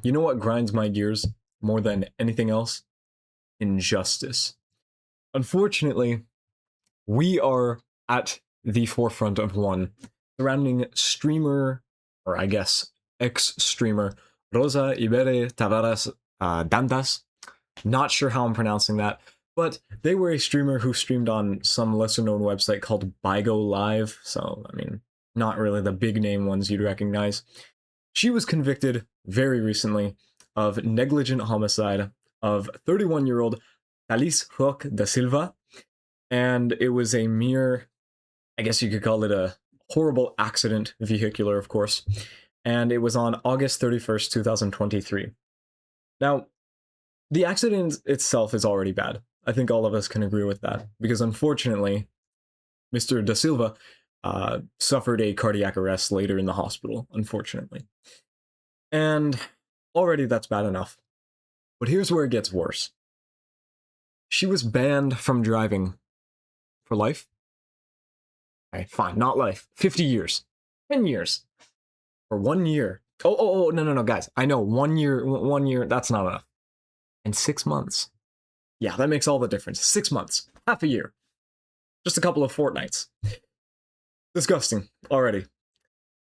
You know what grinds my gears more than anything else? Injustice. Unfortunately, we are at the forefront of one surrounding streamer, or I guess ex-streamer, Rosa Ibere Tavares Dantas. Not sure how I'm pronouncing that, but they were a streamer who streamed on some lesser-known website called BECAUSE Live, so, I mean, not really the big-name ones you'd recognize. She was convicted very recently of negligent homicide of 31-year-old Alice Roque da Silva, and it was a mere, I guess you could call it a horrible accident, vehicular, of course, and it was on August 31st, 2023. Now, the accident itself is already bad. I think all of us can agree with that, because unfortunately, Mr. Da Silva suffered a cardiac arrest later in the hospital, unfortunately. And already that's bad enough. But here's where it gets worse. She was banned from driving for life. Okay, fine, not life. 50 years. 10 years. For 1 year. Oh, no, guys. I know, 1 year, that's not enough. And 6 months. Yeah, that makes all the difference. 6 months. Half a year. Just a couple of fortnights. Disgusting already.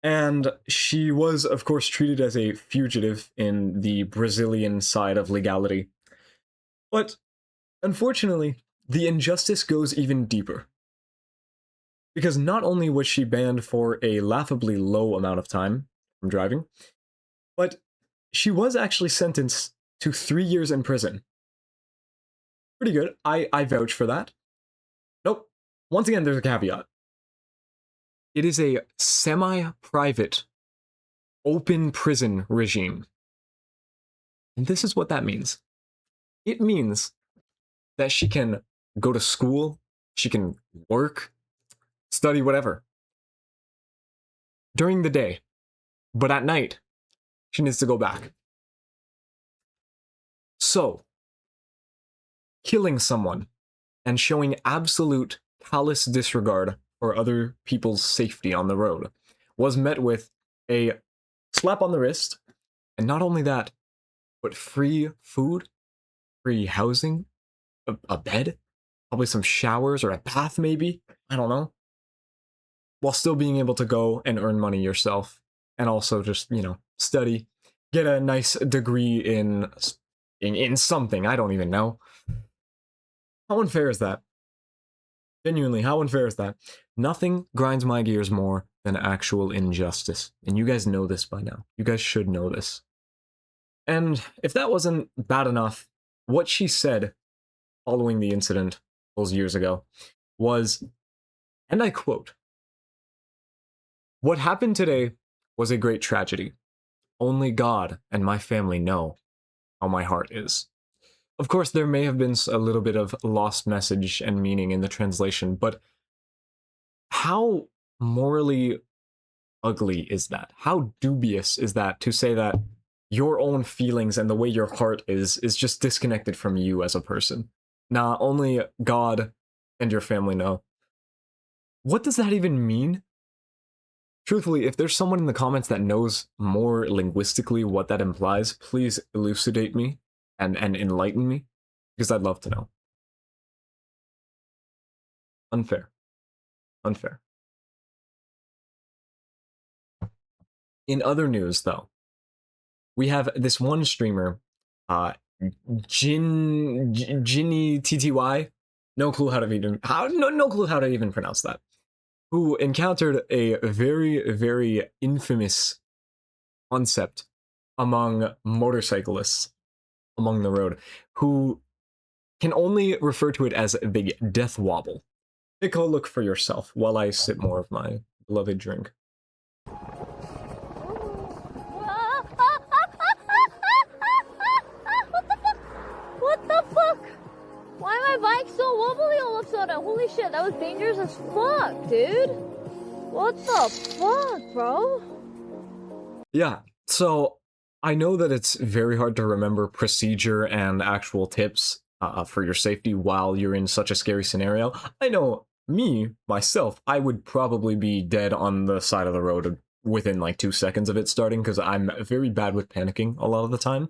And she was, of course, treated as a fugitive in the Brazilian side of legality. But, unfortunately, the injustice goes even deeper. Because not only was she banned for a laughably low amount of time from driving, but she was actually sentenced to 3 years in prison. Pretty good. I vouch for that. Nope. Once again, there's a caveat. It is a semi-private, open prison regime. And this is what that means. It means that she can go to school, she can work, study, whatever, during the day. But at night, she needs to go back. So, killing someone and showing absolute callous disregard for other people's safety on the road was met with a slap on the wrist, and not only that, but free food, free housing, a bed, probably some showers or a bath maybe, I don't know, while still being able to go and earn money yourself, and also just, you know, study, get a nice degree in something, I don't even know. How unfair is that? Genuinely, how unfair is that? Nothing grinds my gears more than actual injustice. And you guys know this by now. You guys should know this. And if that wasn't bad enough, what she said following the incident those years ago was, and I quote, "What happened today was a great tragedy. Only God and my family know how my heart is." Of course, there may have been a little bit of lost message and meaning in the translation, but how morally ugly is that? How dubious is that to say that your own feelings and the way your heart is just disconnected from you as a person? Nah, only God and your family know. What does that even mean? Truthfully, if there's someone in the comments that knows more linguistically what that implies, please elucidate me and enlighten me, because I'd love to know. Unfair. Unfair. In other news, though, we have this one streamer, Ginny TTY, no clue how to even pronounce that, who encountered a very, very infamous concept among motorcyclists along the road, who can only refer to it as the death wobble. Take a look for yourself while I sip more of my beloved drink. What the fuck? Why am my bike so wobbly all of a sudden? Holy shit, that was dangerous as fuck, dude. What the fuck, bro? Yeah, so I know that it's very hard to remember procedure and actual tips for your safety while you're in such a scary scenario. I know myself, I would probably be dead on the side of the road within like 2 seconds of it starting because I'm very bad with panicking a lot of the time.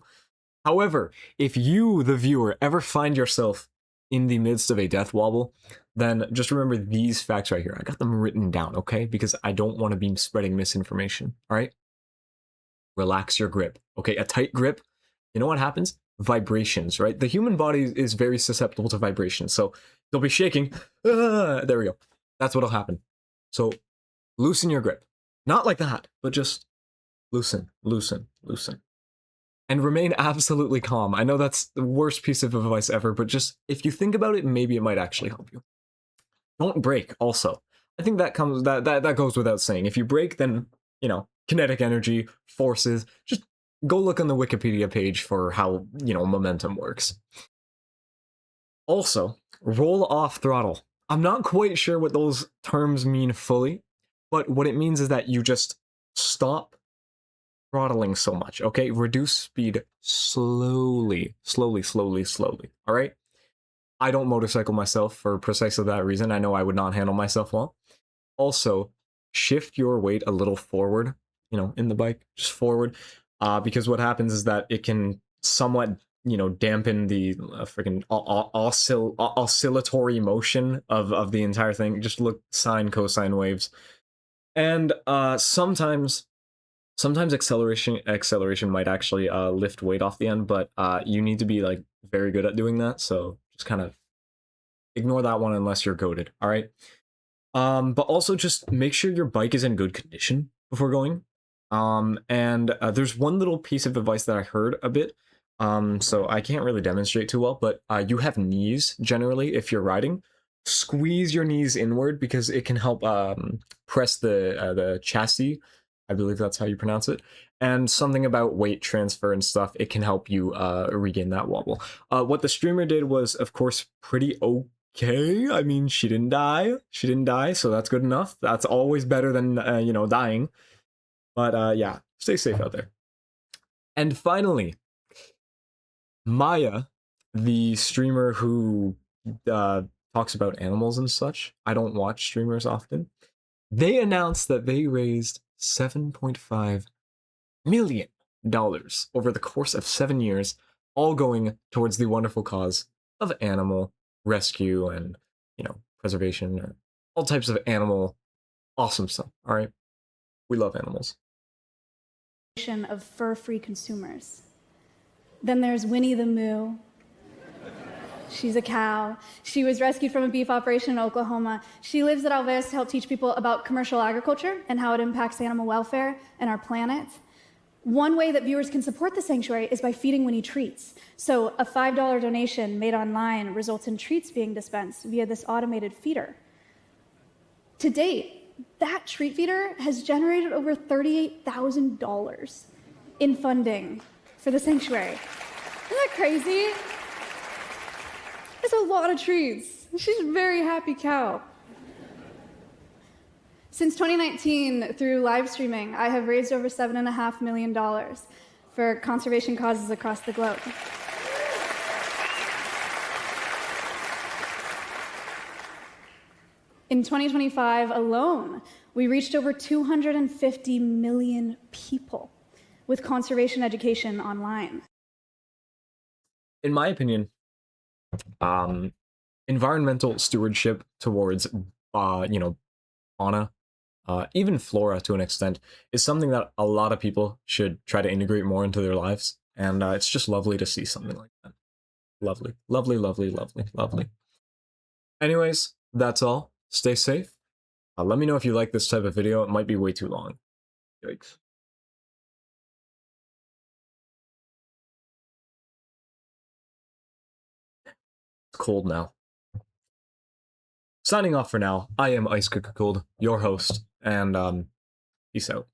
However, if you, the viewer, ever find yourself in the midst of a death wobble, then just remember these facts right here. I got them written down, okay? Because I don't want to be spreading misinformation, all right? Relax your grip, okay? A tight grip, you know what happens? Vibrations, right? The human body is very susceptible to vibrations, so they'll be shaking. There we go. That's what'll happen. So loosen your grip. Not like that, but just loosen, loosen, loosen. And remain absolutely calm. I know that's the worst piece of advice ever, but just if you think about it, maybe it might actually help you. Don't break also. I think that goes without saying. If you break, then, you know, kinetic energy, forces, just go look on the Wikipedia page for how, you know, momentum works. Also, roll off throttle. I'm not quite sure what those terms mean fully, but what it means is that you just stop throttling so much, okay? Reduce speed slowly, slowly, slowly, slowly, all right? I don't motorcycle myself for precisely that reason. I know I would not handle myself well. Also, shift your weight a little forward, you know, in the bike, just forward, because what happens is that it can somewhat, you know, dampen the freaking oscillatory motion of the entire thing. Just look sine, cosine waves. And sometimes acceleration might actually lift weight off the end, but you need to be like very good at doing that. So just kind of ignore that one unless you're goated. All right. But also just make sure your bike is in good condition before going. And there's one little piece of advice that I heard a bit. So I can't really demonstrate too well, but you have knees generally if you're riding. Squeeze your knees inward because it can help press the chassis. I believe that's how you pronounce it. And something about weight transfer and stuff, it can help you regain that wobble. What the streamer did was, of course, pretty okay. I mean, she didn't die. She didn't die, so that's good enough. That's always better than, you know, dying. But yeah, stay safe out there. And finally, Maya, the streamer who talks about animals and such, I don't watch streamers often, they announced that they raised $7.5 million over the course of 7 years, all going towards the wonderful cause of animal rescue and, you know, preservation, or all types of animal awesome stuff. All right, we love animals. Of fur-free consumers. Then there's Winnie the Moo. She's a cow. She was rescued from a beef operation in Oklahoma. She lives at Alves to help teach people about commercial agriculture and how it impacts animal welfare and our planet. One way that viewers can support the sanctuary is by feeding Winnie treats. So a $5 donation made online results in treats being dispensed via this automated feeder. To date, that treat feeder has generated over $38,000 in funding for the sanctuary. Isn't that crazy? That's a lot of treats. She's a very happy cow. Since 2019, through live streaming, I have raised over $7.5 million for conservation causes across the globe. In 2025 alone, we reached over 250 million people with conservation education online. In my opinion, environmental stewardship towards, you know, fauna, even flora to an extent, is something that a lot of people should try to integrate more into their lives. And it's just lovely to see something like that. Lovely, lovely, lovely, lovely, lovely. Anyways, that's all. Stay safe. Let me know if you like this type of video. It might be way too long. Yikes. It's cold now. Signing off for now, I am Ice Cold, your host, and peace out.